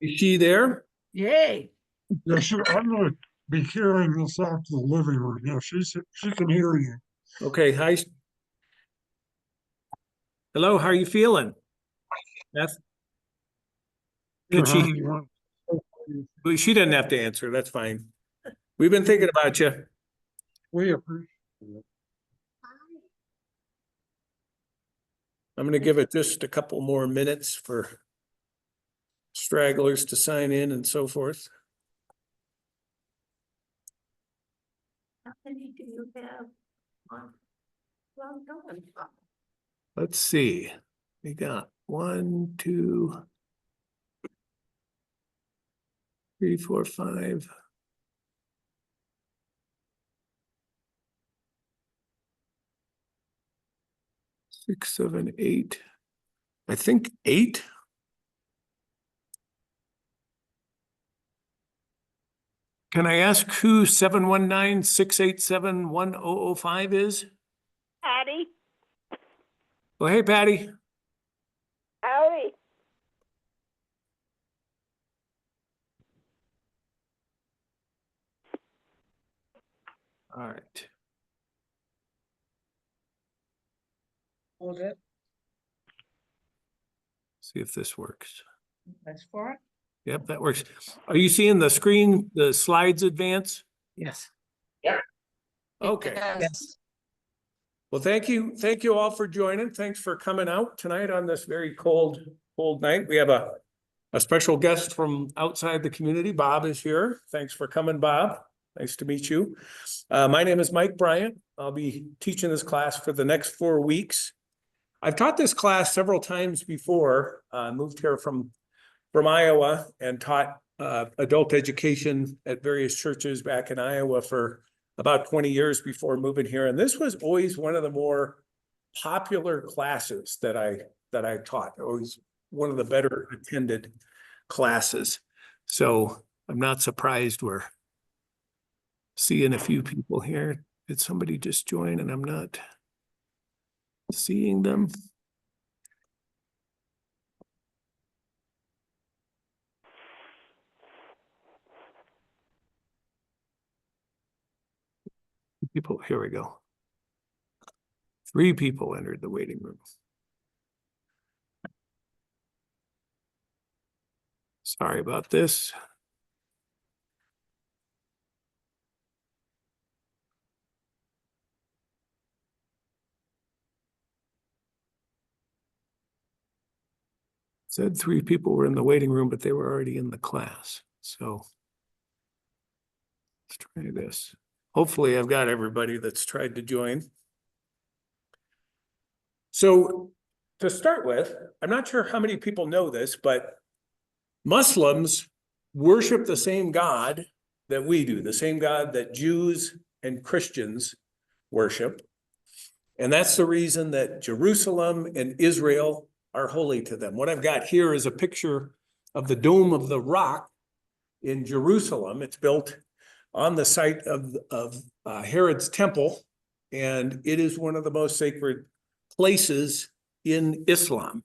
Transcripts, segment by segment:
Is she there? Yay. Yeah, I'm gonna be carrying this out to the living room. Yeah, she can hear you. Okay, hi. Hello, how are you feeling? Beth? Can Yeah, she, well, she doesn't have to answer, that's fine. We've been thinking about you. we appreciate it. I'm gonna give it just a couple more minutes for stragglers to sign in and so forth. How many do you have on? Well, no one. Let's see. We got 1, 2, 3, 4, 5. 6, 7, 8. I think 8. Can I ask who 719-687-1005 is? Patty, Oh, hey, Patty. howdy. All right. Hold it. See if this works. That's for it? Yep, that works. Are you seeing the screen, the slides advance? Yes. Okay. Yes. Well, thank you. Thank you all for joining. Thanks for coming out tonight on this very cold night. We have a special guest from outside the community. Bob is here. Thanks for coming, Bob. Nice to meet you. My name is Mike Bryant. I'll be teaching this class for the next 4 weeks. I've taught this class several times before. Moved here from Iowa and taught adult education at various churches back in Iowa for about 20 years before moving here. And this was always one of the more popular classes that I taught. Always one of the better attended classes. So I'm not surprised we're seeing a few people here. Did somebody just join and I'm not seeing them? People, here we go. 3 people entered the waiting room. Sorry about this. Said 3 people were in the waiting room, but they were already in the class. So let's try this. Hopefully I've got everybody that's tried to join. So to start with, I'm not sure how many people know this, but Muslims worship the same God that we do, the same God that Jews and Christians worship. And that's the reason that Jerusalem and Israel are holy to them. What I've got here is a picture of the Dome of the Rock in Jerusalem. It's built on the site of Herod's temple, and it is one of the most sacred places in Islam.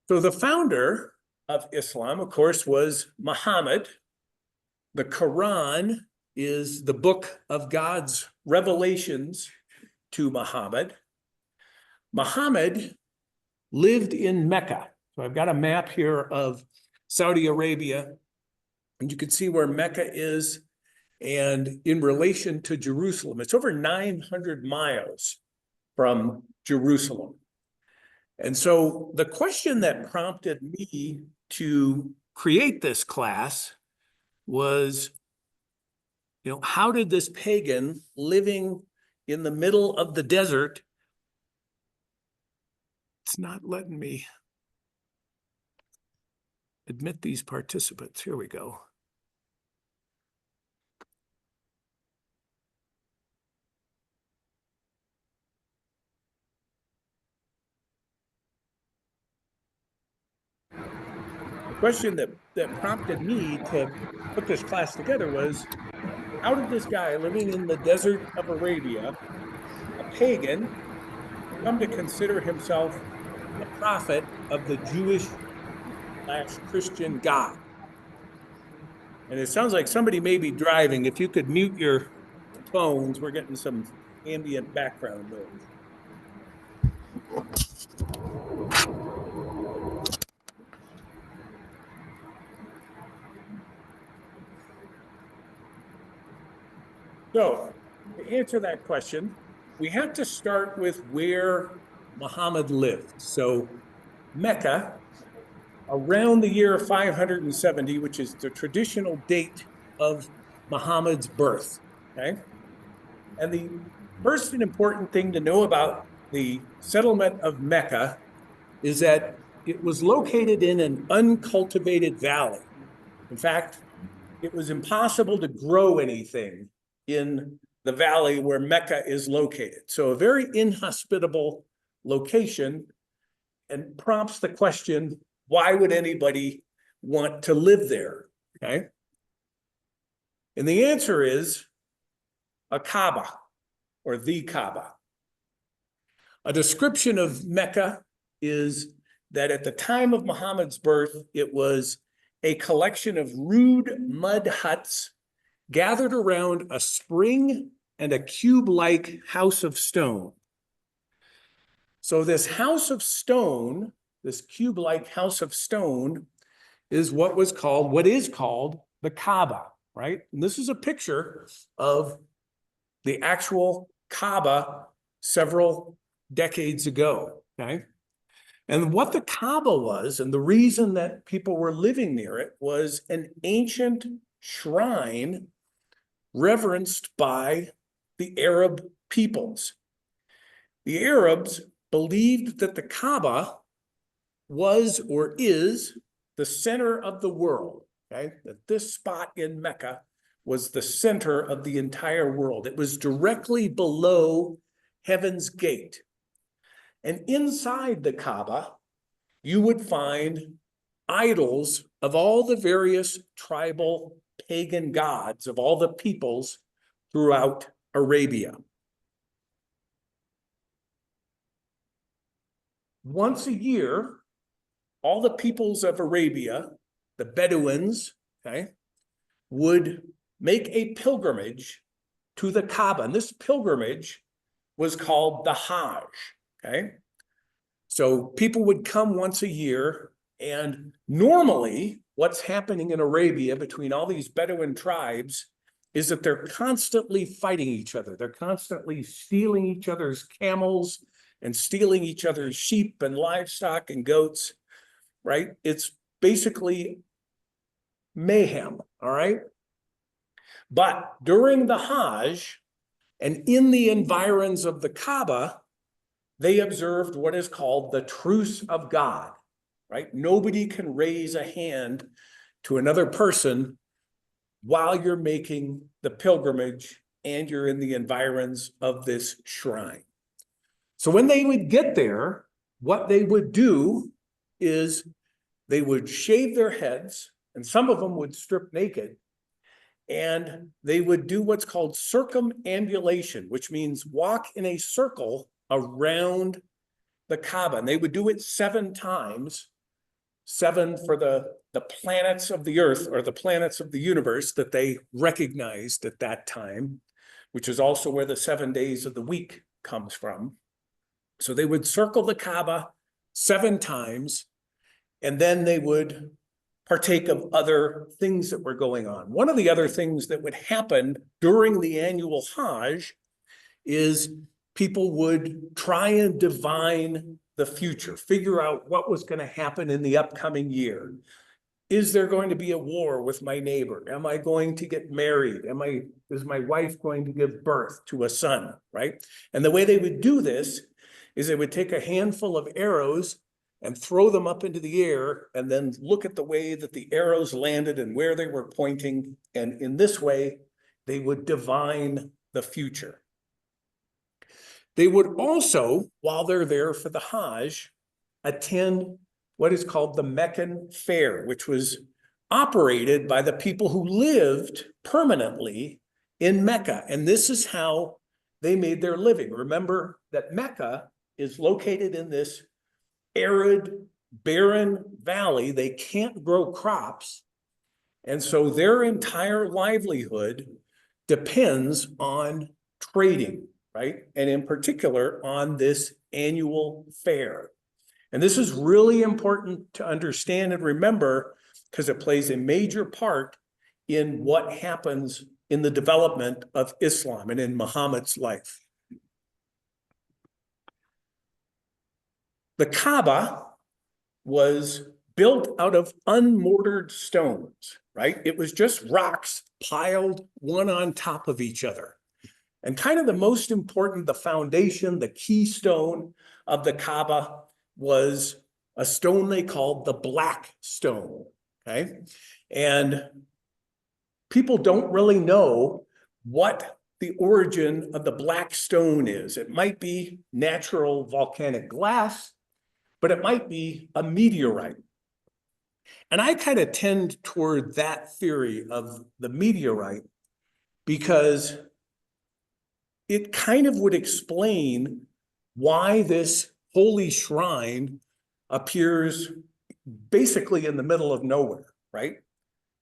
So the founder of Islam, of course, was Muhammad. The Quran is the book of God's revelations to Muhammad. Muhammad lived in Mecca. So I've got a map here of Saudi Arabia, and you can see where Mecca is and in relation to Jerusalem. It's over 900 miles from Jerusalem. And so the question that prompted me to create this class was, how did this pagan living in the middle of the desert, it's not letting me admit these participants. Here we go. The question that prompted me to put this class together was, how did this guy living in the desert of Arabia, a pagan, come to consider himself a prophet of the Jewish/Christian God. And it sounds like somebody may be driving. If you could mute your phones, we're getting some ambient background noise. So, to answer that question, we have to start with where Muhammad lived. So, Mecca, around the year 570, which is the traditional date of Muhammad's birth. Okay. And the first and important thing to know about the settlement of Mecca is that it was located in an uncultivated valley. In fact, it was impossible to grow anything in the valley where Mecca is located. So a very inhospitable location, and prompts the question, why would anybody want to live there? Okay. And the answer is a Kaaba, or the Kaaba. A description of Mecca is that at the time of Muhammad's birth, it was a collection of rude mud huts gathered around a spring and a cube-like house of stone. So this house of stone, this cube-like house of stone, is what is called the Kaaba, right? And this is a picture of the actual Kaaba several decades ago, okay? And what the Kaaba was, and the reason that people were living near it, was an ancient shrine reverenced by the Arab peoples. The Arabs believed that the Kaaba was or is the center of the world, okay? That this spot in Mecca was the center of the entire world. It was directly below Heaven's Gate. And inside the Kaaba, you would find idols of all the various tribal pagan gods of all the peoples throughout Arabia. Once a year, all the peoples of Arabia, the Bedouins, okay, would make a pilgrimage to the Kaaba. And this pilgrimage was called the Hajj, okay? So people would come once a year, and normally what's happening in Arabia between all these Bedouin tribes is that they're constantly fighting each other. They're constantly stealing each other's camels and stealing each other's sheep and livestock and goats, right? It's basically mayhem, all right? But during the Hajj and in the environs of the Kaaba, they observed what is called the truce of God, right? Nobody can raise a hand to another person while you're making the pilgrimage and you're in the environs of this shrine. So when they would get there, what they would do is they would shave their heads, and some of them would strip naked, and they would do what's called circumambulation, which means walk in a circle around the Kaaba. And they would do it 7 times, 7 for the planets of the earth, or the planets of the universe that they recognized at that time, which is also where the 7 days of the week comes from. So they would circle the Kaaba 7 times, and then they would partake of other things that were going on. One of the other things that would happen during the annual Hajj is people would try and divine the future, figure out what was going to happen in the upcoming year. Is there going to be a war with my neighbor? Am I going to get married? Is my wife going to give birth to a son, right? And the way they would do this is they would take a handful of arrows and throw them up into the air, and then look at the way that the arrows landed and where they were pointing. And in this way, they would divine the future. They would also, while they're there for the Hajj, attend what is called the Meccan Fair, which was operated by the people who lived permanently in Mecca. And this is how they made their living. Remember that Mecca is located in this arid, barren valley. They can't grow crops. And so their entire livelihood depends on trading, right? And in particular on this annual fair. And this is really important to understand and remember because it plays a major part in what happens in the development of Islam and in Muhammad's life. The Kaaba was built out of unmortared stones, right? It was just rocks piled one on top of each other. And kind of the most important, the foundation, the keystone of the Kaaba was a stone they called the Black Stone, okay? And people don't really know what the origin of the Black Stone is. It might be natural volcanic glass, but it might be a meteorite. And I kind of tend toward that theory of the meteorite because it kind of would explain why this holy shrine appears basically in the middle of nowhere, right?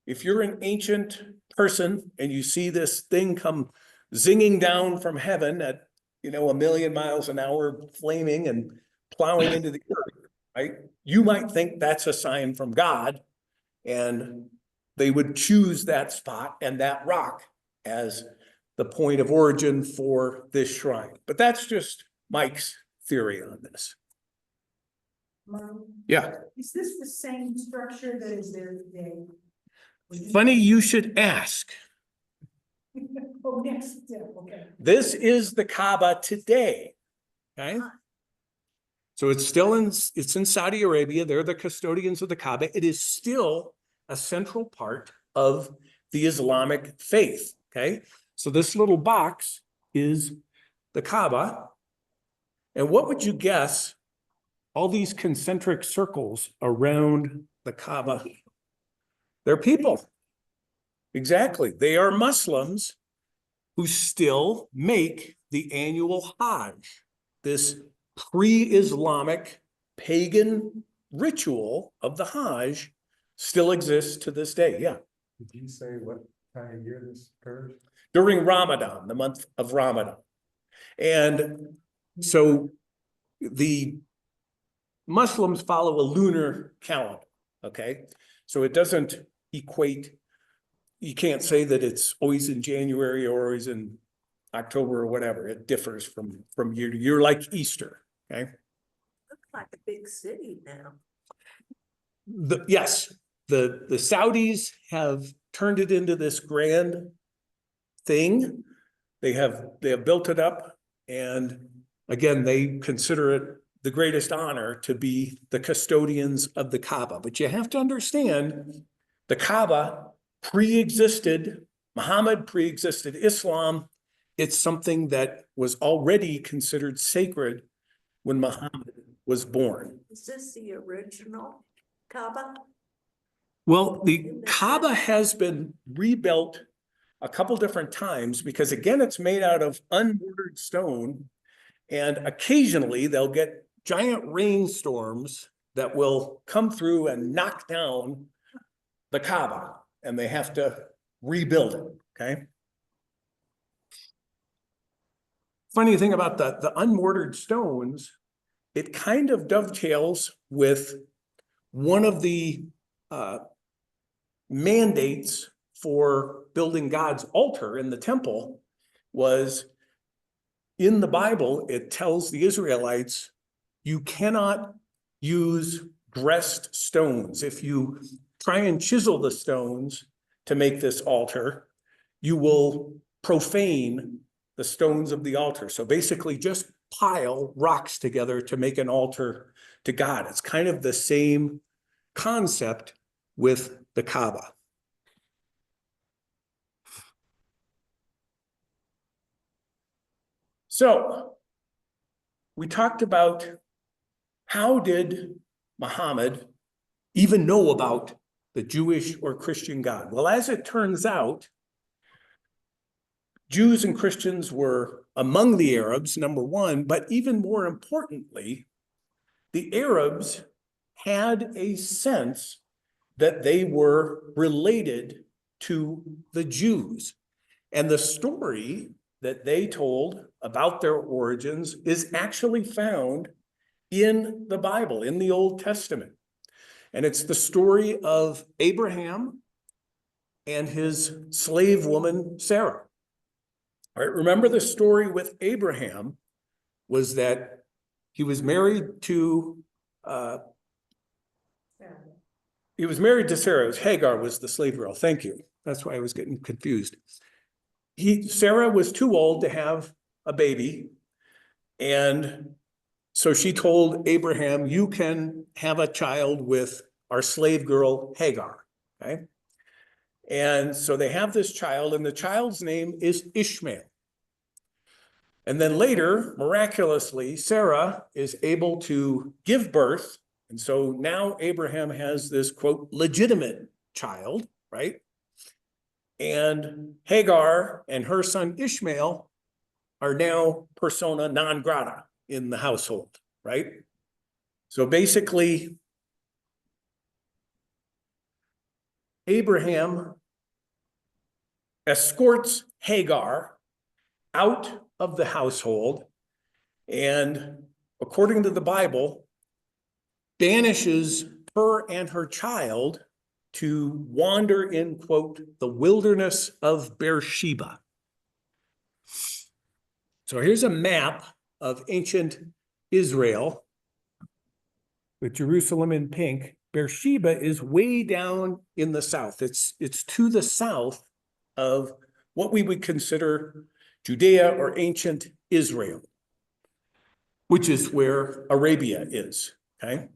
If you're an ancient person and you see this thing come zinging down from heaven at, 1,000,000 miles an hour, flaming and plowing into the earth, right? You might think that's a sign from God, and they would choose that spot and that rock as the point of origin for this shrine. But that's just Mike's theory on this. Mom, Yeah, is this the same structure that is there today? funny you should ask. Oh, next step, okay. This is the Kaaba today, okay? So it's in Saudi Arabia. They're the custodians of the Kaaba. It is still a central part of the Islamic faith, okay? So this little box is the Kaaba. And what would you guess all these concentric circles around the Kaaba? They're people. Exactly. They are Muslims who still make the annual Hajj, this pre-Islamic pagan ritual of the Hajj still exists to this day. Yeah. Did you say what time of year this occurs? During Ramadan, the month of Ramadan. And so the Muslims follow a lunar calendar, okay? So it doesn't equate, you can't say that it's always in January or always in October or whatever. It differs from year to year, like Easter, okay? Looks like a big city now. Yes, the Saudis have turned it into this grand thing. They have built it up, and again, they consider it the greatest honor to be the custodians of the Kaaba. But you have to understand, the Kaaba pre-existed, Muhammad pre-existed Islam. It's something that was already considered sacred when Muhammad was born. Is this the original Kaaba? Well, the Kaaba has been rebuilt a couple different times because, again, it's made out of unmortared stone, and occasionally they'll get giant rainstorms that will come through and knock down the Kaaba, and they have to rebuild it, okay? Funny thing about the unmortared stones, it kind of dovetails with one of the mandates for building God's altar in the temple was in the Bible. It tells the Israelites, you cannot use dressed stones. If you try and chisel the stones to make this altar, you will profane the stones of the altar. So basically just pile rocks together to make an altar to God. It's kind of the same concept with the Kaaba. So we talked about how did Muhammad even know about the Jewish or Christian God? Well, as it turns out, Jews and Christians were among the Arabs, number one, but even more importantly, the Arabs had a sense that they were related to the Jews. And the story that they told about their origins is actually found in the Bible, in the Old Testament. And it's the story of Abraham and his slave woman, Sarah. All right, remember the story with Abraham was that he was married to Sarah. It was Hagar was the slave girl. Thank you. That's why I was getting confused. Sarah was too old to have a baby. And so she told Abraham, you can have a child with our slave girl, Hagar. Okay. And so they have this child, and the child's name is Ishmael. And then later, miraculously, Sarah is able to give birth. And so now Abraham has this, quote, legitimate child, right? And Hagar and her son Ishmael are now persona non grata in the household, right? So basically, Abraham escorts Hagar out of the household and, according to the Bible, banishes her and her child to wander in, quote, the wilderness of Beersheba. So here's a map of ancient Israel with Jerusalem in pink. Beersheba is way down in the south. It's to the south of what we would consider Judea or ancient Israel, which is where Arabia is, okay?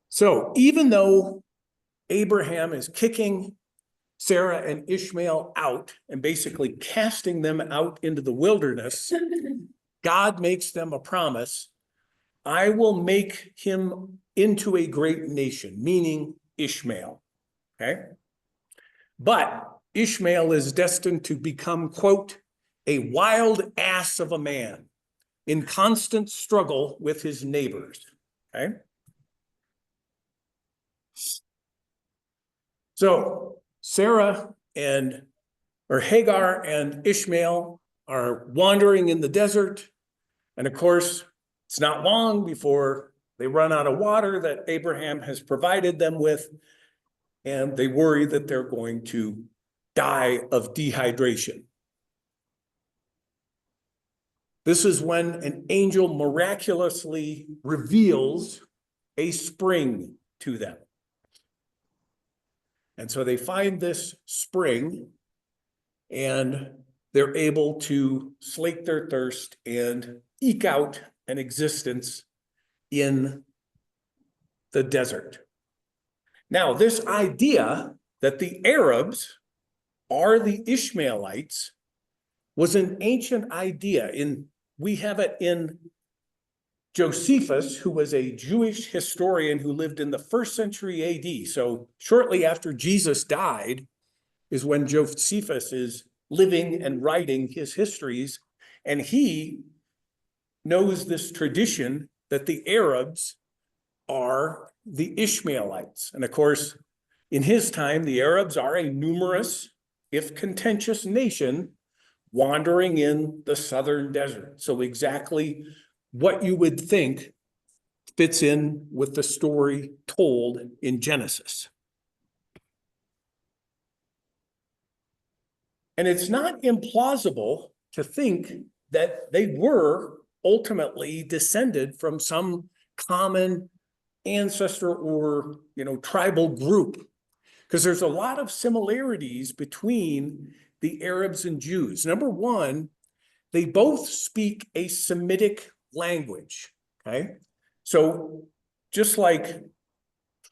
So even though Abraham is kicking Sarah and Ishmael out and basically casting them out into the wilderness, God makes them a promise. I will make him into a great nation, meaning Ishmael, okay? But Ishmael is destined to become, quote, a wild ass of a man in constant struggle with his neighbors, okay? So Hagar and Ishmael are wandering in the desert. And of course, it's not long before they run out of water that Abraham has provided them with. And they worry that they're going to die of dehydration. This is when an angel miraculously reveals a spring to them. And so they find this spring and they're able to slake their thirst and eke out an existence in the desert. Now, this idea that the Arabs are the Ishmaelites was an ancient idea. We have it in Josephus, who was a Jewish historian who lived in the 1st century AD. So shortly after Jesus died is when Josephus is living and writing his histories. And he knows this tradition that the Arabs are the Ishmaelites. And of course, in his time, the Arabs are a numerous, if contentious nation wandering in the southern desert. So exactly what you would think fits in with the story told in Genesis. And it's not implausible to think that they were ultimately descended from some common ancestor or, tribal group, because there's a lot of similarities between the Arabs and Jews. Number one, they both speak a Semitic language, okay? So just like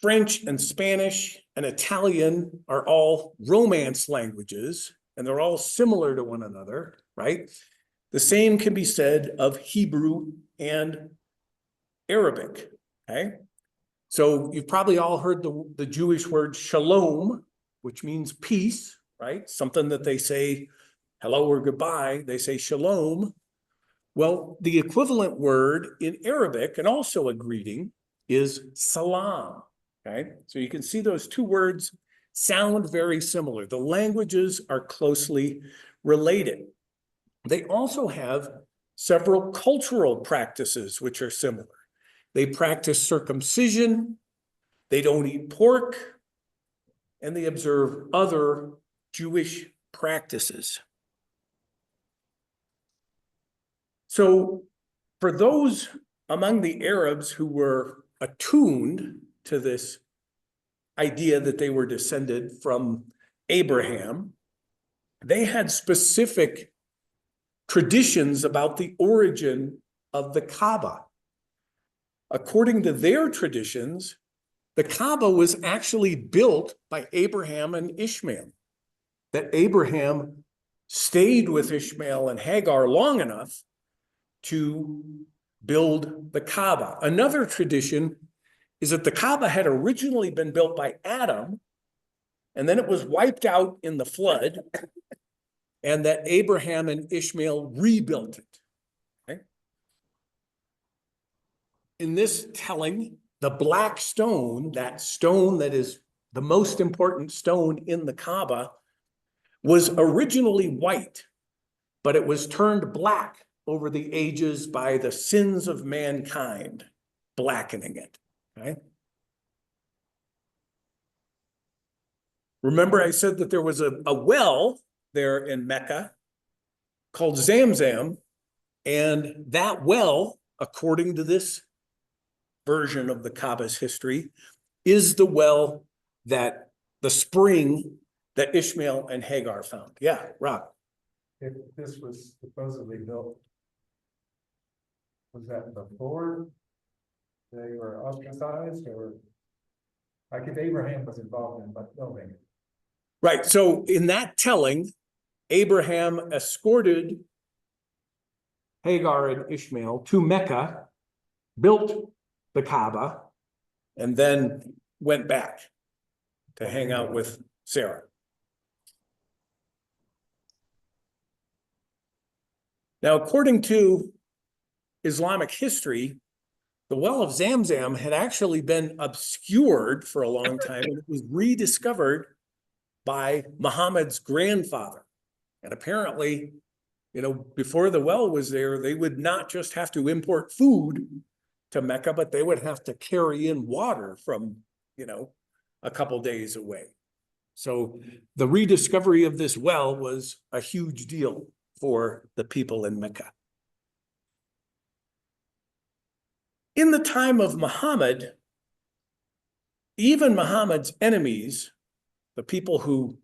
French and Spanish and Italian are all Romance languages, and they're all similar to one another, right? The same can be said of Hebrew and Arabic, okay? So you've probably all heard the Jewish word shalom, which means peace, right? Something that they say hello or goodbye, they say shalom. Well, the equivalent word in Arabic and also a greeting is salam. Okay, so you can see those two words sound very similar. The languages are closely related. They also have several cultural practices which are similar. They practice circumcision, they don't eat pork, and they observe other Jewish practices. So for those among the Arabs who were attuned to this idea that they were descended from Abraham, they had specific traditions about the origin of the Kaaba. According to their traditions, the Kaaba was actually built by Abraham and Ishmael. That Abraham stayed with Ishmael and Hagar long enough to build the Kaaba. Another tradition is that the Kaaba had originally been built by Adam, and then it was wiped out in the flood, and that Abraham and Ishmael rebuilt it. Okay? In this telling, the black stone, that stone that is the most important stone in the Kaaba, was originally white, but it was turned black over the ages by the sins of mankind, blackening it. Okay? Remember, I said that there was a well there in Mecca called Zamzam, and that well, according to this version of the Kaaba's history, is the well that the spring that Ishmael and Hagar found. Yeah, Rob. If this was supposedly built, was that before they were ostracized, or like if Abraham was involved in building it? Right. So in that telling, Abraham escorted Hagar and Ishmael to Mecca, built the Kaaba, and then went back to hang out with Sarah. Now, according to Islamic history, the well of Zamzam had actually been obscured for a long time, and it was rediscovered by Muhammad's grandfather. And apparently, before the well was there, they would not just have to import food to Mecca, but they would have to carry in water from, a couple days away. So the rediscovery of this well was a huge deal for the people in Mecca. In the time of Muhammad, even Muhammad's enemies, the people who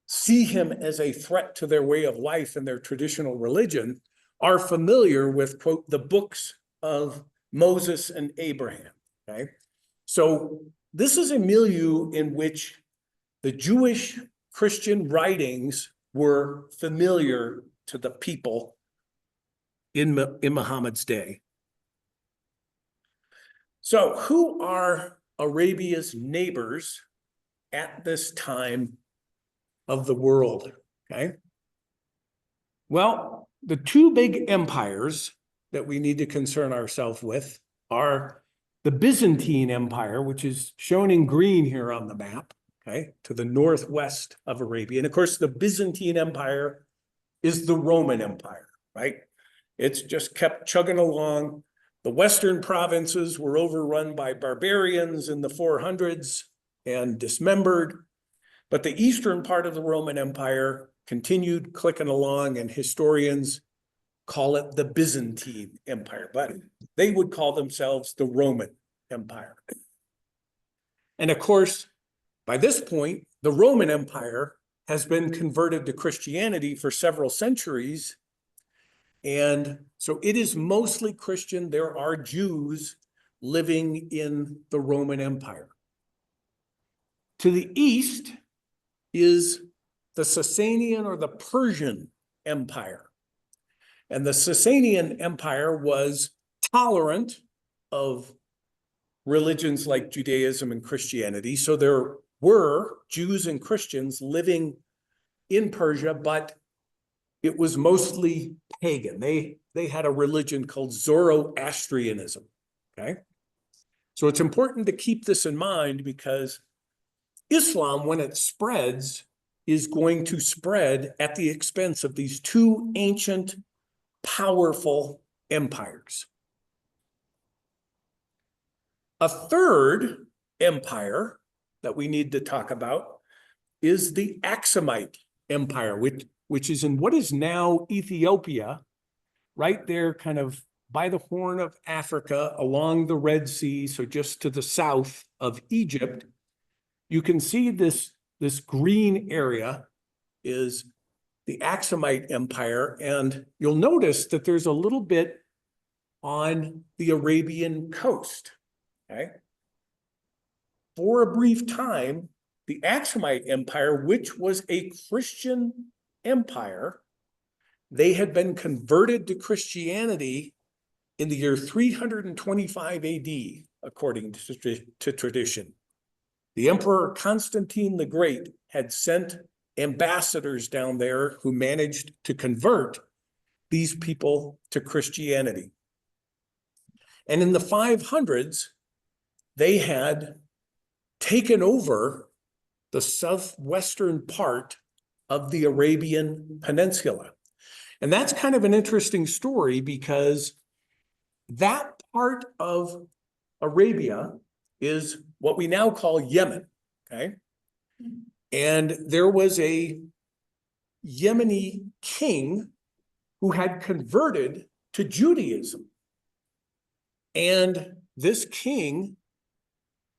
see him as a threat to their way of life and their traditional religion, are familiar with, quote, the books of Moses and Abraham, okay? So this is a milieu in which the Jewish Christian writings were familiar to the people in Muhammad's day. So who are Arabia's neighbors at this time of the world? Okay. Well, the two big empires that we need to concern ourselves with are the Byzantine Empire, which is shown in green here on the map, okay, to the northwest of Arabia. And of course, the Byzantine Empire is the Roman Empire, right? It's just kept chugging along. The Western provinces were overrun by barbarians in the 400s and dismembered, but the eastern part of the Roman Empire continued clicking along, and historians call it the Byzantine Empire, but they would call themselves the Roman Empire. And of course, by this point, the Roman Empire has been converted to Christianity for several centuries. And so it is mostly Christian. There are Jews living in the Roman Empire. To the east is the Sasanian or the Persian Empire. And the Sasanian Empire was tolerant of religions like Judaism and Christianity. So there were Jews and Christians living in Persia, but it was mostly pagan. They had a religion called Zoroastrianism, okay? So it's important to keep this in mind because Islam, when it spreads, is going to spread at the expense of these two ancient, powerful empires. A third empire that we need to talk about is the Aksumite Empire, which is in what is now Ethiopia, right there kind of by the Horn of Africa along the Red Sea, so just to the south of Egypt. You can see this green area is the Aksumite Empire, and you'll notice that there's a little bit on the Arabian coast, okay? For a brief time, the Aksumite Empire, which was a Christian empire, they had been converted to Christianity in the year 325 AD, according to tradition. The Emperor Constantine the Great had sent ambassadors down there who managed to convert these people to Christianity. And in the 500s, they had taken over the southwestern part of the Arabian Peninsula. And that's kind of an interesting story because that part of Arabia is what we now call Yemen, okay? And there was a Yemeni king who had converted to Judaism. And this king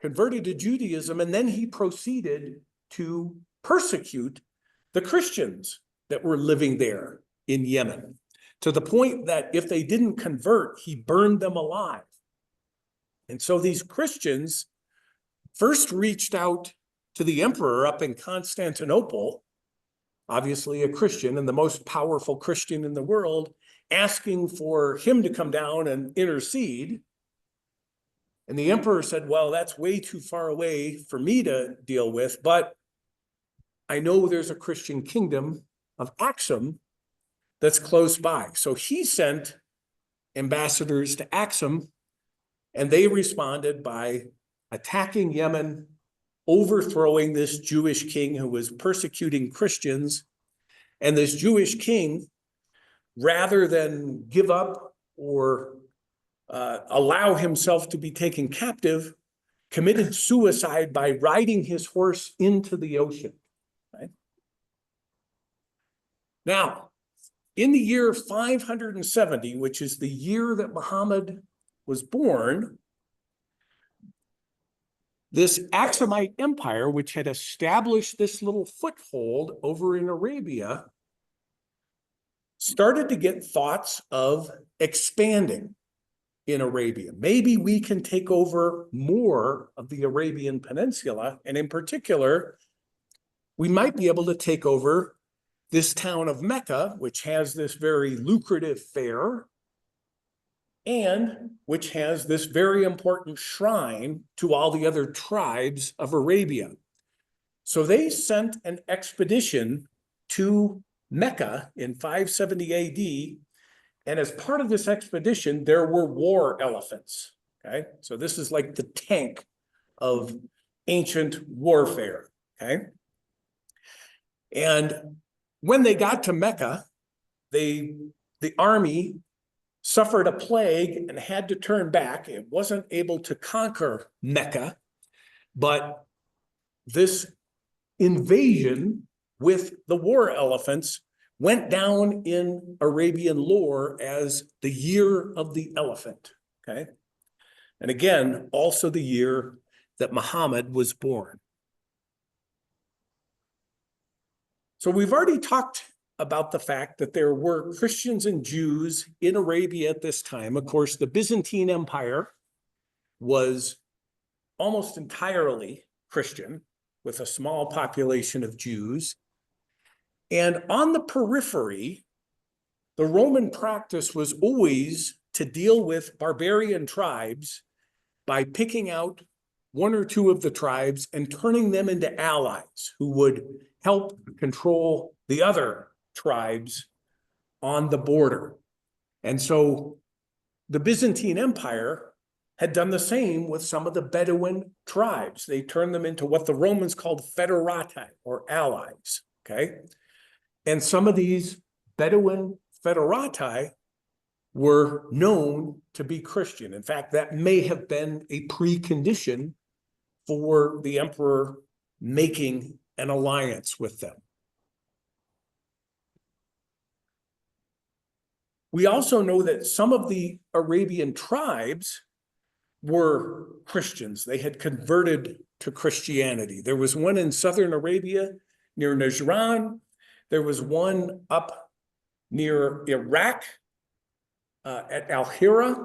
converted to Judaism, and then he proceeded to persecute the Christians that were living there in Yemen, to the point that if they didn't convert, he burned them alive. And so these Christians first reached out to the emperor up in Constantinople, obviously a Christian and the most powerful Christian in the world, asking for him to come down and intercede. And the emperor said, well, that's way too far away for me to deal with, but I know there's a Christian kingdom of Aksum that's close by. So he sent ambassadors to Aksum, and they responded by attacking Yemen, overthrowing this Jewish king who was persecuting Christians. And this Jewish king, rather than give up or allow himself to be taken captive, committed suicide by riding his horse into the ocean. Right? Now, in the year 570, which is the year that Muhammad was born, this Aksumite Empire, which had established this little foothold over in Arabia, started to get thoughts of expanding in Arabia. Maybe we can take over more of the Arabian Peninsula, and in particular, we might be able to take over this town of Mecca, which has this very lucrative fair, and which has this very important shrine to all the other tribes of Arabia. So they sent an expedition to Mecca in 570 AD, and as part of this expedition, there were war elephants, okay? So this is like the tank of ancient warfare, okay? And when they got to Mecca, the army suffered a plague and had to turn back. It wasn't able to conquer Mecca, but this invasion with the war elephants went down in Arabian lore as the year of the elephant, okay? And again, also the year that Muhammad was born. So we've already talked about the fact that there were Christians and Jews in Arabia at this time. Of course, the Byzantine Empire was almost entirely Christian, with a small population of Jews. And on the periphery, the Roman practice was always to deal with barbarian tribes by picking out one or two of the tribes and turning them into allies who would help control the other tribes on the border. And so the Byzantine Empire had done the same with some of the Bedouin tribes. They turned them into what the Romans called foederati, or allies, okay? And some of these Bedouin foederati were known to be Christian. In fact, that may have been a precondition for the emperor making an alliance with them. We also know that some of the Arabian tribes were Christians. They had converted to Christianity. There was one in southern Arabia near Najran. There was one up near Iraq at Al-Hira,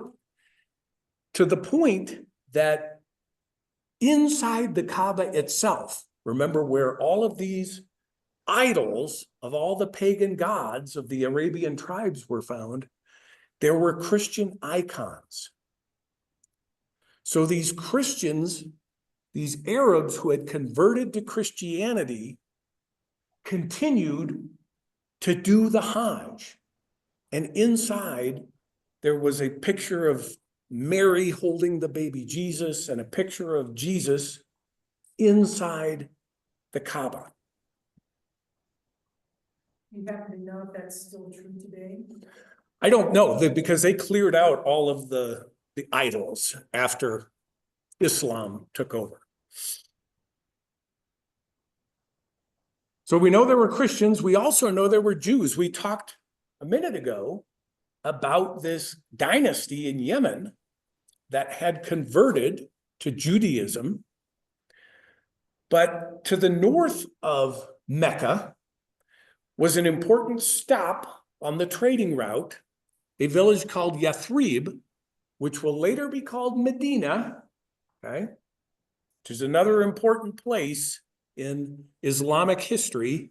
to the point that inside the Kaaba itself, remember where all of these idols of all the pagan gods of the Arabian tribes were found, there were Christian icons. So these Christians, these Arabs who had converted to Christianity, continued to do the Hajj. And inside, there was a picture of Mary holding the baby Jesus and a picture of Jesus inside the Kaaba. You happen to know if that's still true today? I don't know, because they cleared out all of the idols after Islam took over. So we know there were Christians. We also know there were Jews. We talked a minute ago about this dynasty in Yemen that had converted to Judaism. But to the north of Mecca was an important stop on the trading route, a village called Yathrib, which will later be called Medina, okay, which is another important place in Islamic history.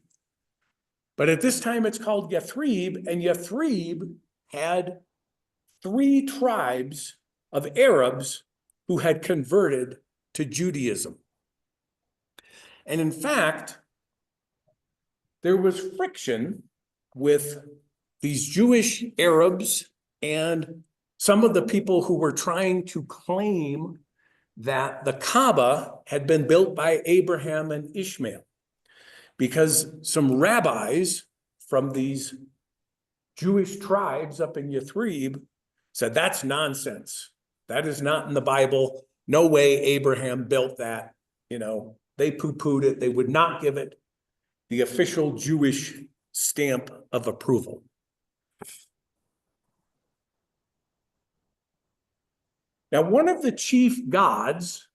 But at this time, it's called Yathrib, and Yathrib had 3 tribes of Arabs who had converted to Judaism. And in fact, there was friction with these Jewish Arabs and some of the people who were trying to claim that the Kaaba had been built by Abraham and Ishmael, because some rabbis from these Jewish tribes up in Yathrib said, that's nonsense. That is not in the Bible. No way Abraham built that. You know, they poo-pooed it. They would not give it the official Jewish stamp of approval. Now, one of the chief gods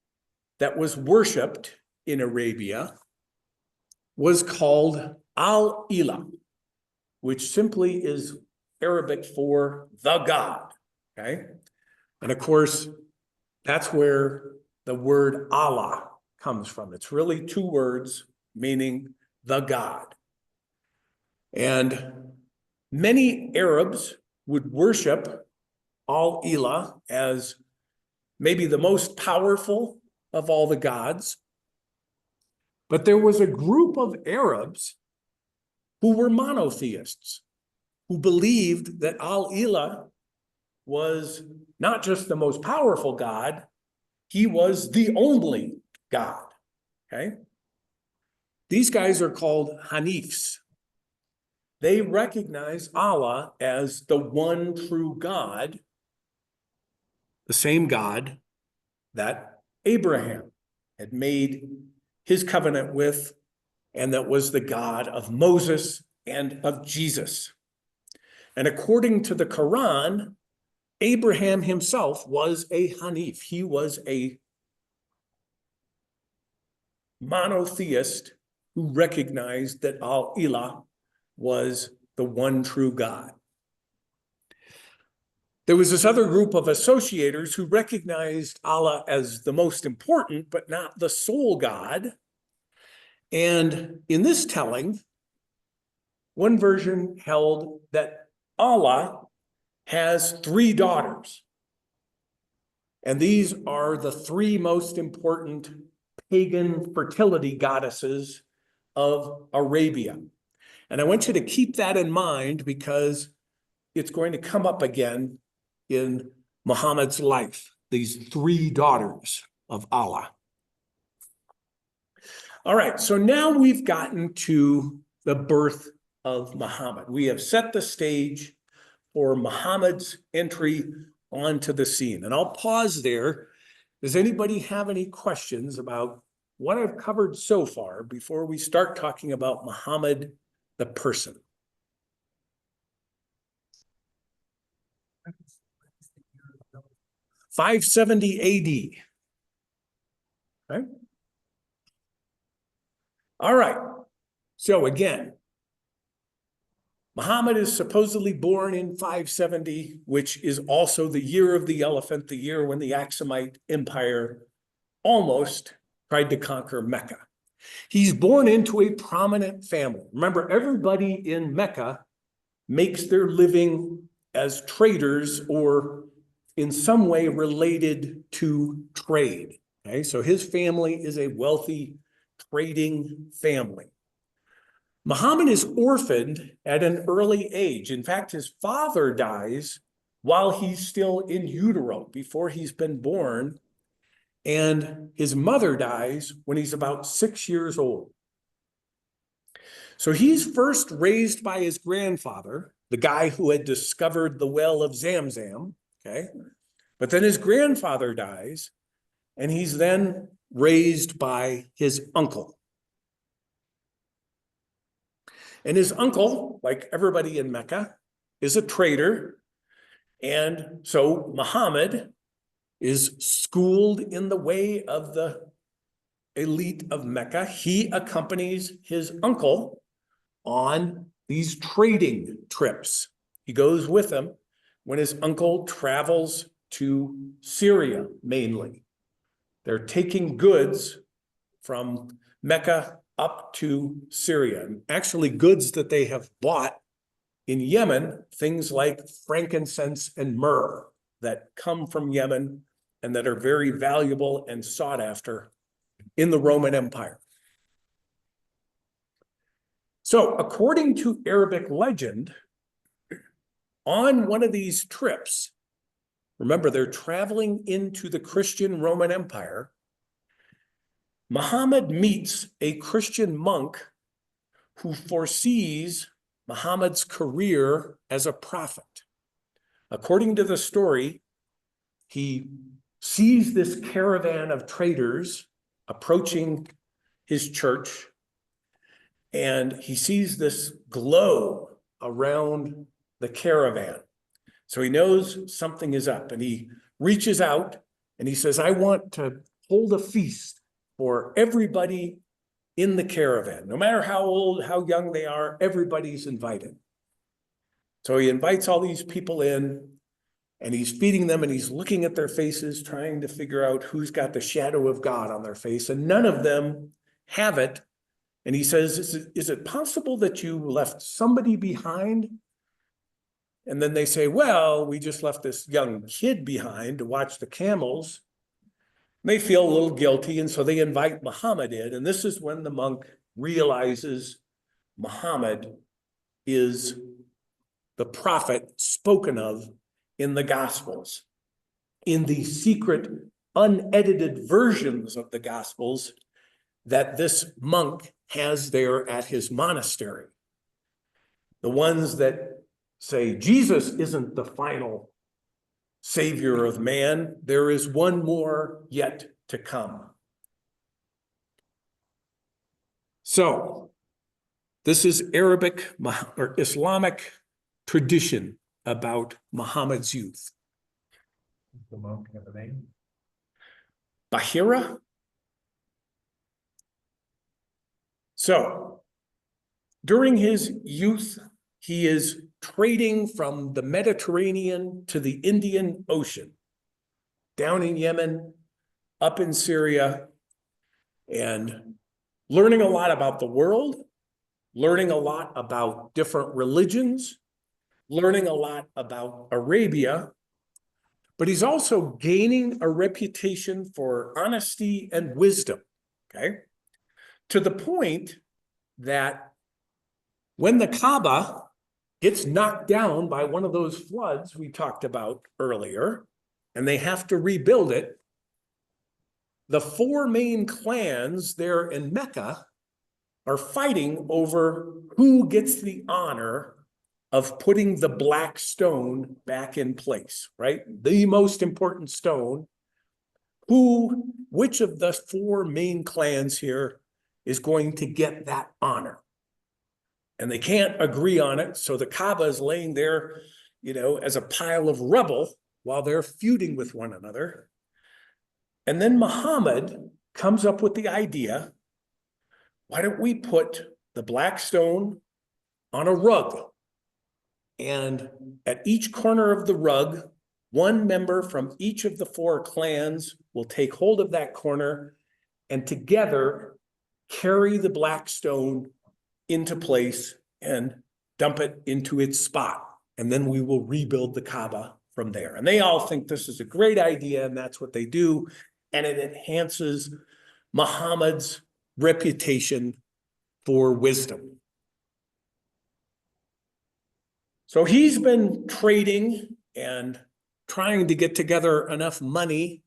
that was worshipped in Arabia was called Al-Ilah, which simply is Arabic for the God, okay? And of course, that's where the word Allah comes from. It's really 2 words meaning the God. And many Arabs would worship Al-Ilah as maybe the most powerful of all the gods. But there was a group of Arabs who were monotheists, who believed that Al-Ilah was not just the most powerful God, he was the only God, okay? These guys are called Hanifs. They recognize Allah as the one true God, the same God that Abraham had made his covenant with, and that was the God of Moses and of Jesus. And according to the Quran, Abraham himself was a Hanif. He was a monotheist who recognized that Al-Ilah was the one true God. There was this other group of associators who recognized Allah as the most important, but not the sole God. And in this telling, one version held that Allah has 3 daughters. And these are the 3 most important pagan fertility goddesses of Arabia. And I want you to keep that in mind, because it's going to come up again in Muhammad's life, these 3 daughters of Allah. All right, so now we've gotten to the birth of Muhammad. We have set the stage for Muhammad's entry onto the scene. And I'll pause there. Does anybody have any questions about what I've covered so far before we start talking about Muhammad, the person? (570 AD). Right? All right. So again, Muhammad is supposedly born in 570, which is also the year of the elephant, the year when the Aksumite Empire almost tried to conquer Mecca. He's born into a prominent family. Remember, everybody in Mecca makes their living as traders or in some way related to trade. Okay, so his family is a wealthy trading family. Muhammad is orphaned at an early age. In fact, his father dies while he's still in utero, before he's been born, and his mother dies when he's about 6 years old. So he's first raised by his grandfather, the guy who had discovered the well of Zamzam, okay? But then his grandfather dies, and he's then raised by his uncle. And his uncle, like everybody in Mecca, is a trader. And so Muhammad is schooled in the way of the elite of Mecca. He accompanies his uncle on these trading trips. He goes with him when his uncle travels to Syria, mainly. They're taking goods from Mecca up to Syria, and actually goods that they have bought in Yemen, things like frankincense and myrrh that come from Yemen and that are very valuable and sought after in the Roman Empire. So according to Arabic legend, on one of these trips, remember they're traveling into the Christian Roman Empire, Muhammad meets a Christian monk who foresees Muhammad's career as a prophet. According to the story, he sees this caravan of traders approaching his church, and he sees this glow around the caravan. So he knows something is up, and he reaches out and he says, I want to hold a feast for everybody in the caravan. No matter how old, how young they are, everybody's invited. So he invites all these people in, and he's feeding them, and he's looking at their faces, trying to figure out who's got the shadow of God on their face, and none of them have it. And he says, is it possible that you left somebody behind? And then they say, well, we just left this young kid behind to watch the camels. They feel a little guilty, and so they invite Muhammad in. And this is when the monk realizes Muhammad is the prophet spoken of in the Gospels, in the secret, unedited versions of the Gospels that this monk has there at his monastery. The ones that say Jesus isn't the final savior of man, there is one more yet to come. So, this is Arabic or Islamic tradition about Muhammad's youth. The monk have a name? Bahira? So, during his youth, he is trading from the Mediterranean to the Indian Ocean, down in Yemen, up in Syria, and learning a lot about the world, learning a lot about different religions, learning a lot about Arabia, but he's also gaining a reputation for honesty and wisdom, okay? To the point that when the Kaaba gets knocked down by one of those floods we talked about earlier, and they have to rebuild it. The four main clans there in Mecca are fighting over who gets the honor of putting the black stone back in place, right? The most important stone. Which of the four main clans here is going to get that honor? And they can't agree on it. So the Kaaba is laying there, as a pile of rubble while they're feuding with one another. And then Muhammad comes up with the idea, why don't we put the black stone on a rug? And at each corner of the rug, one member from each of the four clans will take hold of that corner and together carry the black stone into place and dump it into its spot. And then we will rebuild the Kaaba from there. And they all think this is a great idea, and that's what they do. And it enhances Muhammad's reputation for wisdom. So he's been trading and trying to get together enough money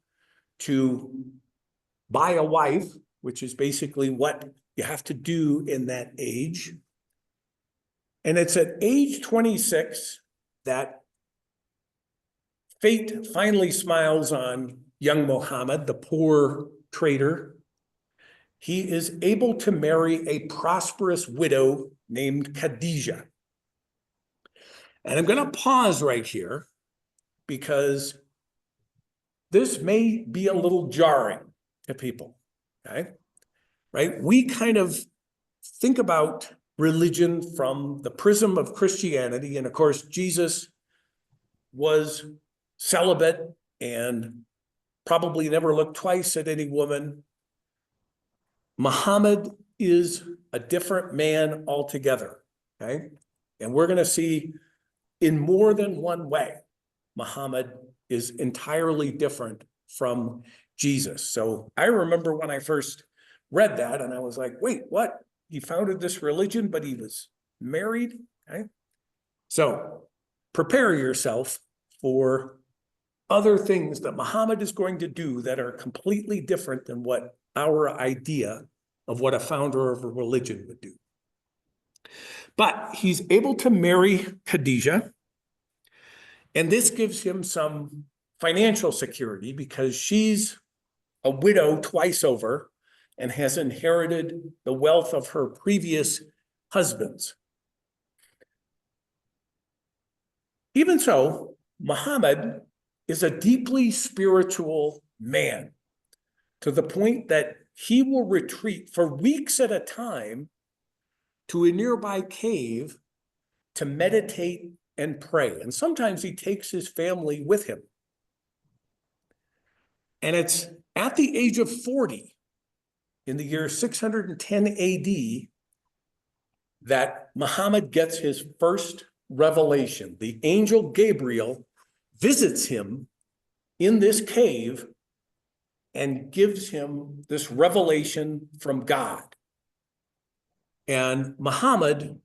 to buy a wife, which is basically what you have to do in that age. And it's at age 26 that fate finally smiles on young Muhammad, the poor trader. He is able to marry a prosperous widow named Khadijah. And I'm going to pause right here because this may be a little jarring to people, okay? Right? We kind of think about religion from the prism of Christianity. And of course, Jesus was celibate and probably never looked twice at any woman. Muhammad is a different man altogether, okay? And we're going to see in more than one way, Muhammad is entirely different from Jesus. So I remember when I first read that and I was like, wait, what? He founded this religion, but he was married, okay? So prepare yourself for other things that Muhammad is going to do that are completely different than what our idea of what a founder of a religion would do. But he's able to marry Khadijah, and this gives him some financial security because she's a widow twice over and has inherited the wealth of her previous husbands. Even so, Muhammad is a deeply spiritual man to the point that he will retreat for weeks at a time to a nearby cave to meditate and pray. And sometimes he takes his family with him. And it's at the age of 40, in the year 610 AD, that Muhammad gets his first revelation. The angel Gabriel visits him in this cave and gives him this revelation from God. And Muhammad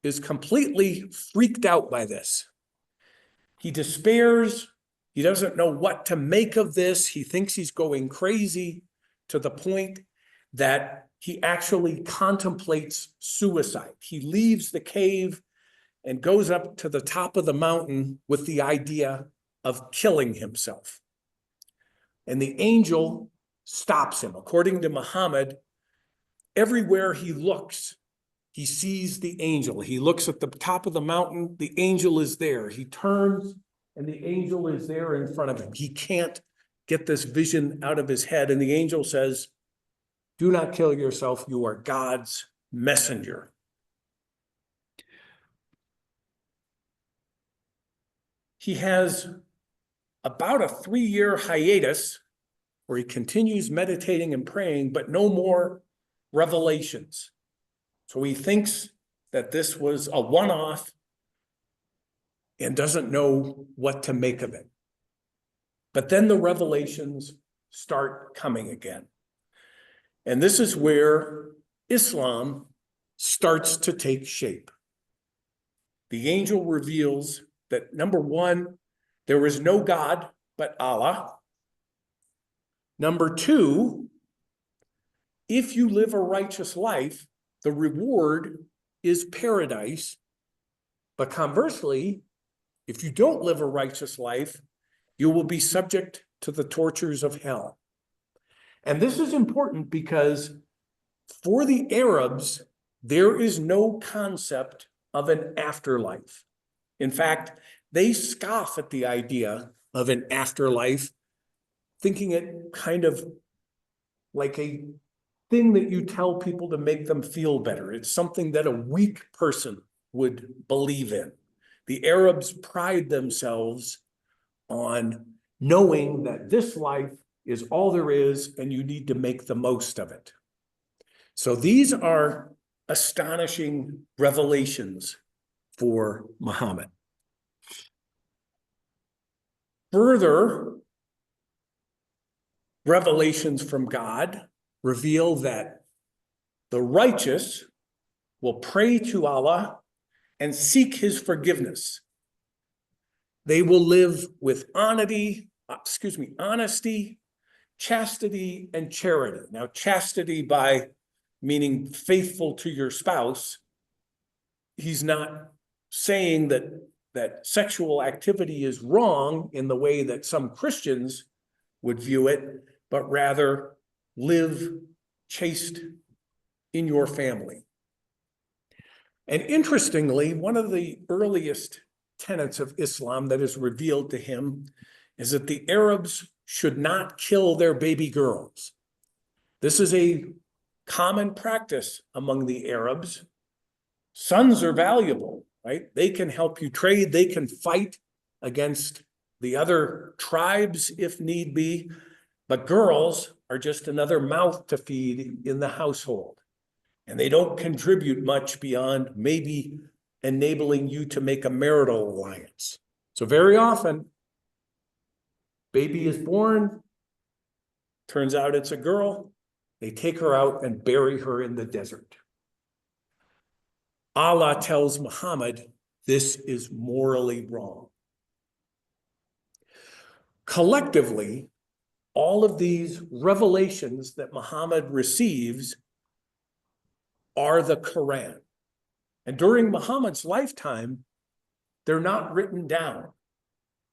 is completely freaked out by this. He despairs. He doesn't know what to make of this. He thinks he's going crazy to the point that he actually contemplates suicide. He leaves the cave and goes up to the top of the mountain with the idea of killing himself. And the angel stops him. According to Muhammad, everywhere he looks, he sees the angel. He looks at the top of the mountain, the angel is there. He turns and the angel is there in front of him. He can't get this vision out of his head. And the angel says, "Do not kill yourself. You are God's messenger." He has about a 3-year hiatus where he continues meditating and praying, but no more revelations. So he thinks that this was a one-off and doesn't know what to make of it. But then the revelations start coming again. And this is where Islam starts to take shape. the angel reveals that number one, there is no God but Allah. Number two, if you live a righteous life, the reward is paradise. But conversely, if you don't live a righteous life, you will be subject to the tortures of hell. And this is important because for the Arabs, there is no concept of an afterlife. In fact, they scoff at the idea of an afterlife, thinking it kind of like a thing that you tell people to make them feel better. It's something that a weak person would believe in. The Arabs pride themselves on knowing that this life is all there is and you need to make the most of it. So these are astonishing revelations for Muhammad. Further revelations from God reveal that the righteous will pray to Allah and seek his forgiveness. They will live with honesty, chastity, and charity. Now, chastity by meaning faithful to your spouse. He's not saying that sexual activity is wrong in the way that some Christians would view it, but rather live chaste in your family. And interestingly, one of the earliest tenets of Islam that is revealed to him is that the Arabs should not kill their baby girls. This is a common practice among the Arabs. Sons are valuable, right? They can help you trade. They can fight against the other tribes if need be. But girls are just another mouth to feed in the household. And they don't contribute much beyond maybe enabling you to make a marital alliance. So very often, baby is born, turns out it's a girl, they take her out and bury her in the desert. Allah tells Muhammad, this is morally wrong. Collectively, all of these revelations that Muhammad receives are the Quran. And during Muhammad's lifetime, they're not written down.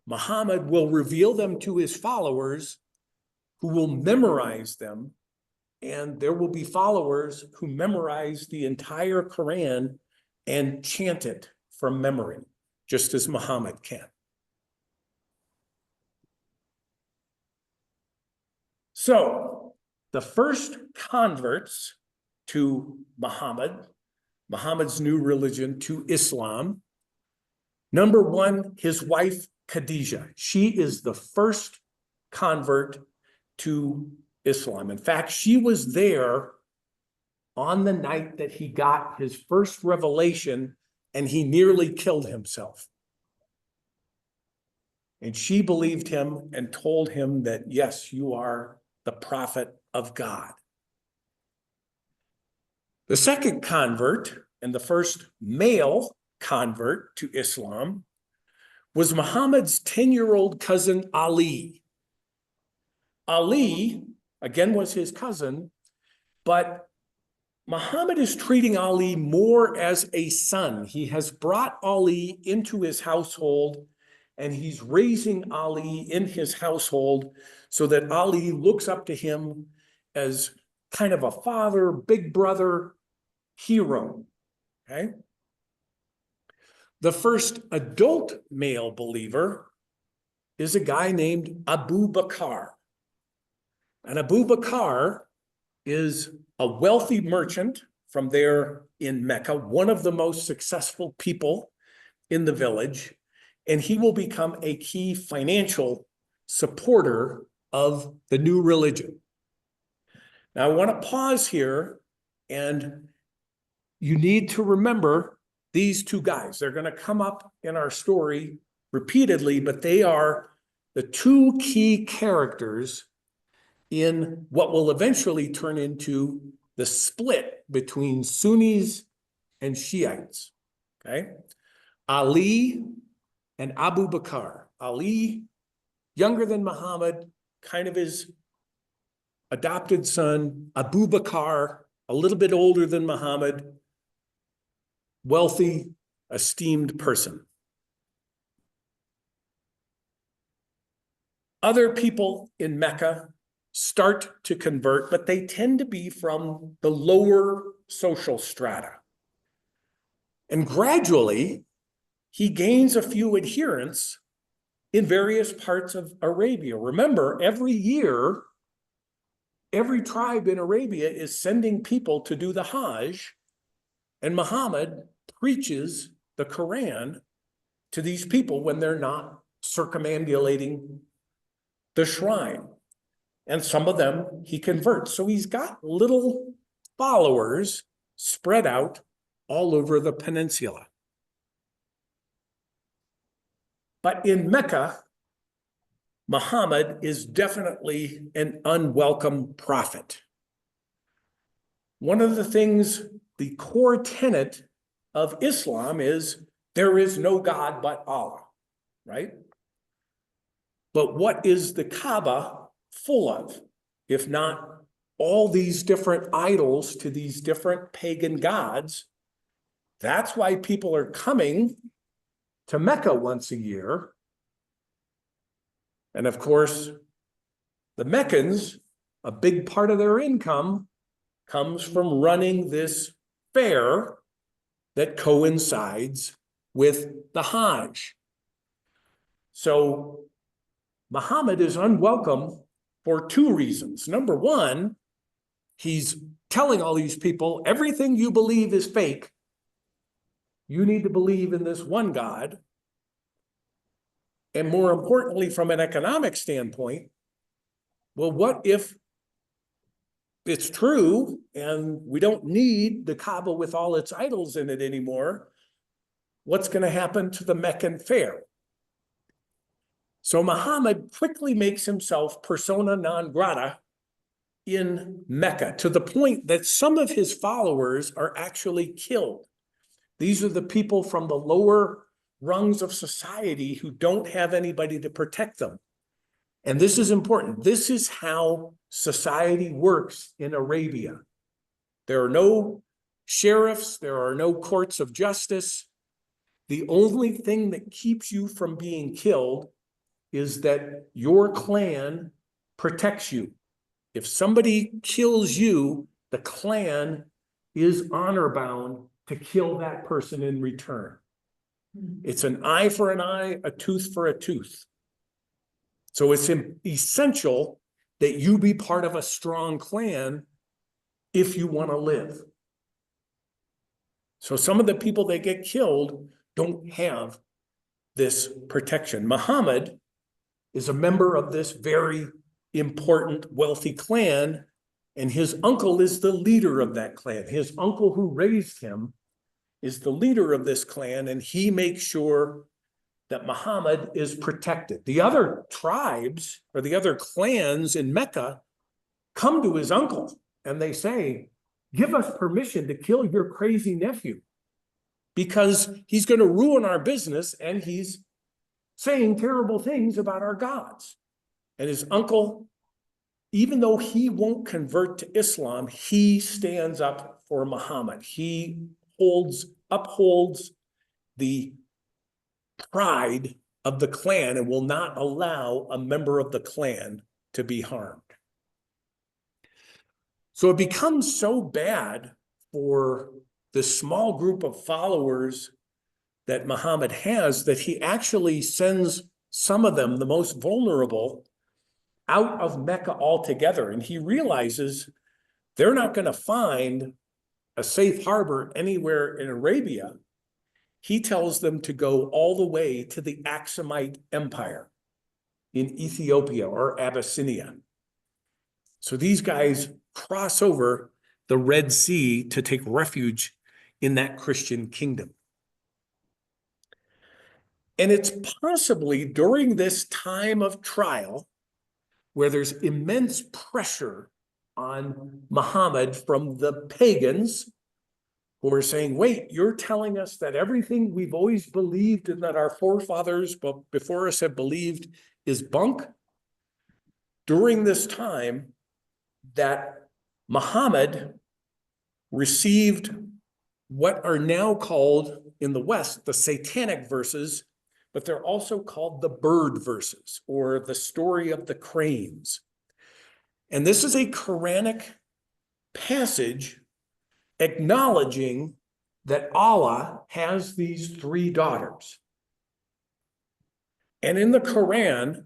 Muhammad will reveal them to his followers who will memorize them, and there will be followers who memorize the entire Quran and chant it from memory, just as Muhammad can. So, the first converts to Muhammad's new religion, to Islam, number one, his wife Khadijah. She is the first convert to Islam. In fact, she was there on the night that he got his first revelation and he nearly killed himself. And she believed him and told him that, yes, you are the prophet of God. The second convert, and the first male convert to Islam, was Muhammad's 10-year-old cousin Ali. Ali, again, was his cousin, but Muhammad is treating Ali more as a son. He has brought Ali into his household, and he's raising Ali in his household so that Ali looks up to him as kind of a father, big brother, hero, okay? The first adult male believer is a guy named Abu Bakr. And Abu Bakr is a wealthy merchant from there in Mecca, one of the most successful people in the village, and he will become a key financial supporter of the new religion. Now, I want to pause here, and you need to remember these two guys. They're going to come up in our story repeatedly, but they are the two key characters in what will eventually turn into the split between Sunnis and Shiites, okay? Ali and Abu Bakr. Ali, younger than Muhammad, kind of his adopted son. Abu Bakr, a little bit older than Muhammad, wealthy, esteemed person. Other people in Mecca start to convert, but they tend to be from the lower social strata. And gradually, he gains a few adherents in various parts of Arabia. Remember, every year, every tribe in Arabia is sending people to do the Hajj, and Muhammad preaches the Quran to these people when they're not circumambulating the shrine. And some of them he converts. So he's got little followers spread out all over the peninsula. But in Mecca, Muhammad is definitely an unwelcome prophet. One of the things, the core tenet of Islam is there is no God but Allah, right? But what is the Kaaba full of, if not all these different idols to these different pagan gods? That's why people are coming to Mecca once a year. And of course, the Meccans, a big part of their income comes from running this fair that coincides with the Hajj. So Muhammad is unwelcome for two reasons. Number one, he's telling all these people, everything you believe is fake. You need to believe in this one God. And more importantly, from an economic standpoint, well, what if it's true and we don't need the Kaaba with all its idols in it anymore? What's going to happen to the Meccan fair? So Muhammad quickly makes himself persona non grata in Mecca, to the point that some of his followers are actually killed. These are the people from the lower rungs of society who don't have anybody to protect them. And this is important. This is how society works in Arabia. There are no sheriffs, there are no courts of justice. The only thing that keeps you from being killed is that your clan protects you. If somebody kills you, the clan is honor bound to kill that person in return. It's an eye for an eye, a tooth for a tooth. So it's essential that you be part of a strong clan if you want to live. So some of the people that get killed don't have this protection. Muhammad is a member of this very important wealthy clan, and his uncle is the leader of that clan. His uncle who raised him is the leader of this clan, and he makes sure that Muhammad is protected. The other tribes or the other clans in Mecca come to his uncle and they say, give us permission to kill your crazy nephew because he's going to ruin our business and he's saying terrible things about our gods. And his uncle, even though he won't convert to Islam, he stands up for Muhammad. He upholds the pride of the clan and will not allow a member of the clan to be harmed. So it becomes so bad for the small group of followers that Muhammad has that he actually sends some of them, the most vulnerable, out of Mecca altogether. And he realizes they're not going to find a safe harbor anywhere in Arabia. He tells them to go all the way to the Aksumite Empire in Ethiopia or Abyssinia. So these guys cross over the Red Sea to take refuge in that Christian kingdom. And it's possibly during this time of trial where there's immense pressure on Muhammad from the pagans who are saying, wait, you're telling us that everything we've always believed and that our forefathers before us have believed is bunk? During this time that Muhammad received what are now called in the West, the satanic verses, but they're also called the bird verses or the story of the cranes. And this is a Quranic passage acknowledging that Allah has these three daughters. And in the Quran,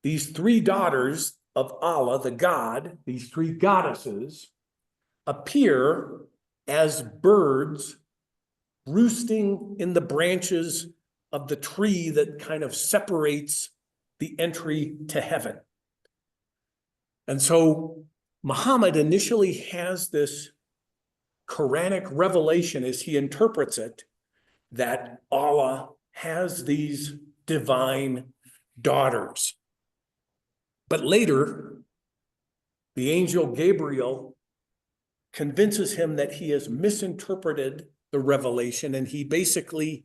these three daughters of Allah, the God, these three goddesses, appear as birds roosting in the branches of the tree that kind of separates the entry to heaven. And so Muhammad initially has this Quranic revelation as he interprets it, that Allah has these divine daughters. But later, the angel Gabriel convinces him that he has misinterpreted the revelation, and he basically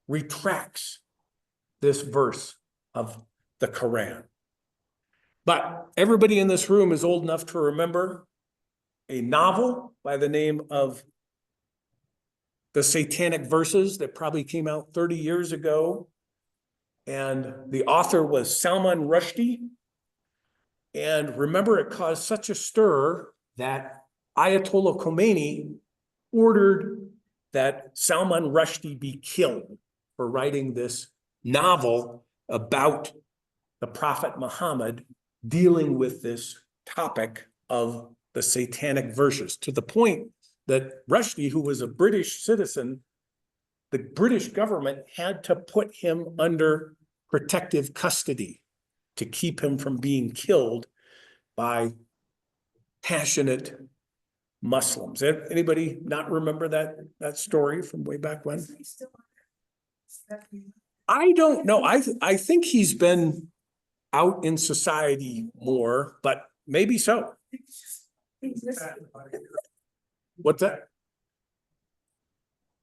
retracts this verse of the Quran. But everybody in this room is old enough to remember a novel by the name of The Satanic Verses that probably came out 30 years ago. And the author was Salman Rushdie. And remember, it caused such a stir that Ayatollah Khomeini ordered that Salman Rushdie be killed for writing this novel about the Prophet Muhammad dealing with this topic of the satanic verses, to the point that Rushdie, who was a British citizen, the British government had to put him under protective custody to keep him from being killed by passionate Muslims. Anybody not remember that story from way back when? Is he still on there? Is that- I don't know. I think he's been out in society more, but maybe so. He's just- What's that?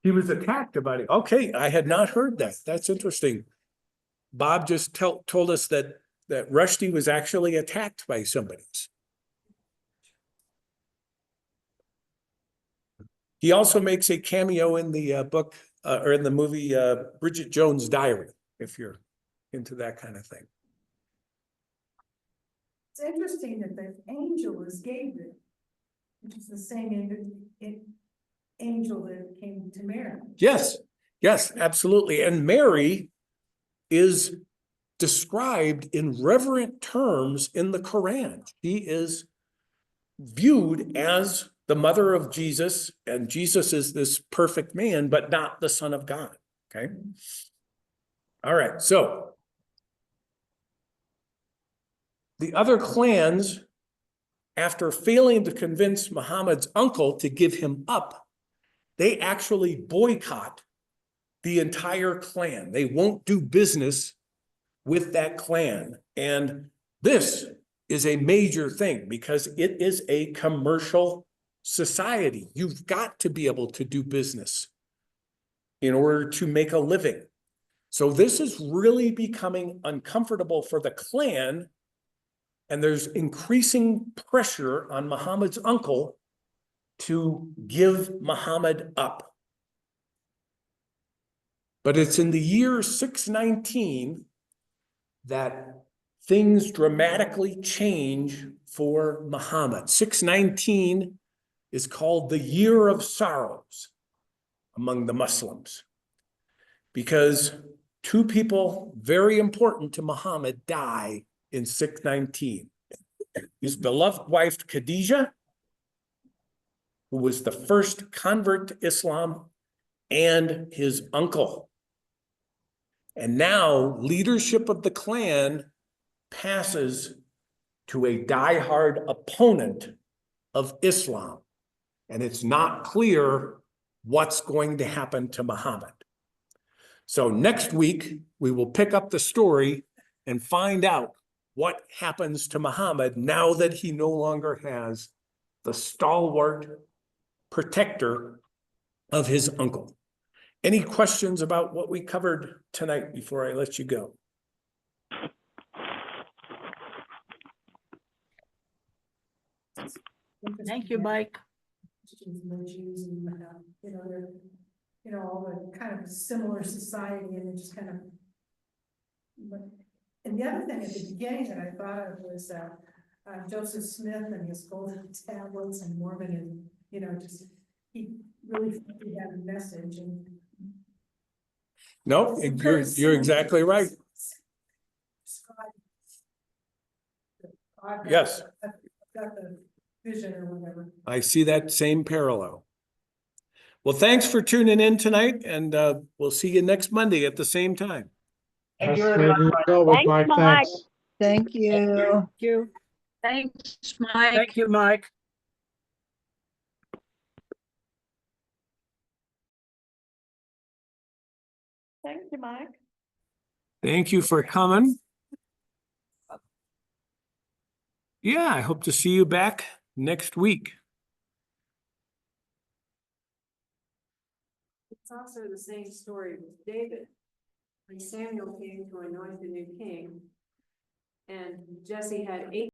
He was attacked about it. Okay, I had not heard that. That's interesting. Bob just told us that Rushdie was actually attacked by somebody. He also makes a cameo in the book or in the movie Bridget Jones' Diary, if you're into that kind of thing. It's interesting that the angel is Gabriel, which is the same angel that came to Mary. Yes, absolutely. And Mary is described in reverent terms in the Quran. She is viewed as the mother of Jesus, and Jesus is this perfect man, but not the Son of God. Okay. All right. So the other clans, after failing to convince Muhammad's uncle to give him up, they actually boycott the entire clan. They won't do business with that clan. And this is a major thing because it is a commercial society. You've got to be able to do business in order to make a living. So this is really becoming uncomfortable for the clan, and there's increasing pressure on Muhammad's uncle to give Muhammad up. But it's in the year 619 that things dramatically change for Muhammad. 619 is called the Year of Sorrows among the Muslims because two people very important to Muhammad die in 619. His beloved wife Khadijah, who was the first convert to Islam, and his uncle. And now leadership of the clan passes to a diehard opponent of Islam. And it's not clear what's going to happen to Muhammad. So next week, we will pick up the story and find out what happens to Muhammad now that he no longer has the stalwart protector of his uncle. Any questions about what we covered tonight before I let you go? Thank you, Mike. Christians and Jews and, you know, they're, you know, all the kind of similar society and it just kind of. But, and the other thing at the beginning that I thought of was, Joseph Smith and his golden tablets and Mormon and, you know, just, he really had a message and. No, you're exactly right. Yes. I've got the vision or whatever. I see that same parallel. Well, thanks for tuning in tonight and we'll see you next Monday at the same time. Thank That's where you go with Thanks, Mike, Mike. thanks. Thank you. You. Thanks, Mike. Thank you, Mike. Thank you, Mike. Thank you for coming. Yeah, I hope to see you back next week. It's also the same story with David. When Samuel came to anoint the new king, and Jesse had 8